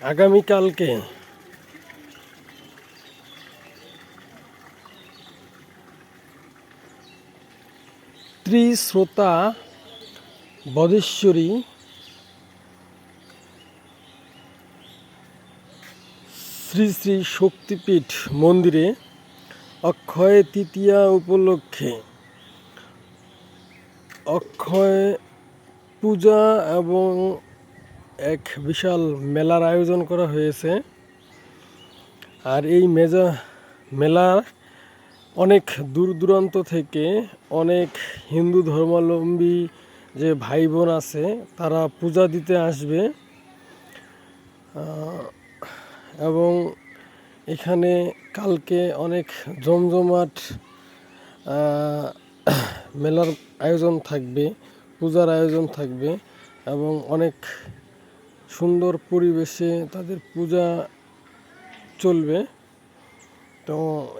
আগামীকালকে ত্রিশ্রোতা বদেশ্বরী শ্রী শ্রী শক্তিপীঠ মন্দিরে অক্ষয় তৃতীয়া উপলক্ষে অক্ষয় পূজা এবং এক বিশাল মেলার আয়োজন করা হয়েছে। আর এই মেলার অনেক দূর দূরান্ত থেকে অনেক হিন্দু ধর্মাবলম্বী যে ভাই বোন আছে তারা পূজা দিতে আসবে এবং এখানে কালকে অনেক জমজমাট মেলার আয়োজন থাকবে, পূজার আয়োজন থাকবে এবং অনেক সুন্দর পরিবেশে তাদের পূজা চলবে। তো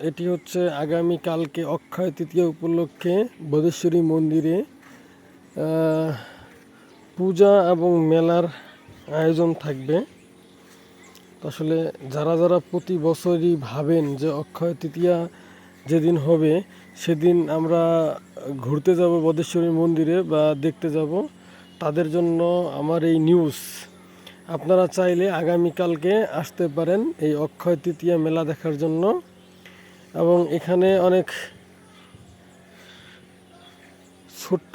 এটি হচ্ছে আগামীকালকে অক্ষয় তৃতীয়া উপলক্ষে বদেশ্বরী মন্দিরে পূজা এবং মেলার আয়োজন থাকবে। আসলে যারা যারা প্রতি বছরই ভাবেন যে অক্ষয় তৃতীয়া যেদিন হবে সেদিন আমরা ঘুরতে যাব বদেশ্বরী মন্দিরে বা দেখতে যাব, তাদের জন্য আমার এই নিউজ। আপনারা চাইলে আগামীকালকে আসতে পারেন এই অক্ষয় তৃতীয়া মেলা দেখার জন্য। এবং এখানে অনেক ছোট্ট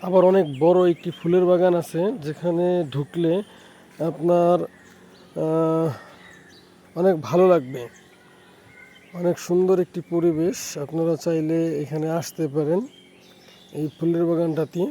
আবার অনেক বড় একটি ফুলের বাগান আছে, যেখানে ঢুকলে আপনার অনেক ভালো লাগবে। অনেক সুন্দর একটি পরিবেশ, আপনারা চাইলে এখানে আসতে পারেন এই ফুলের বাগানটাতে।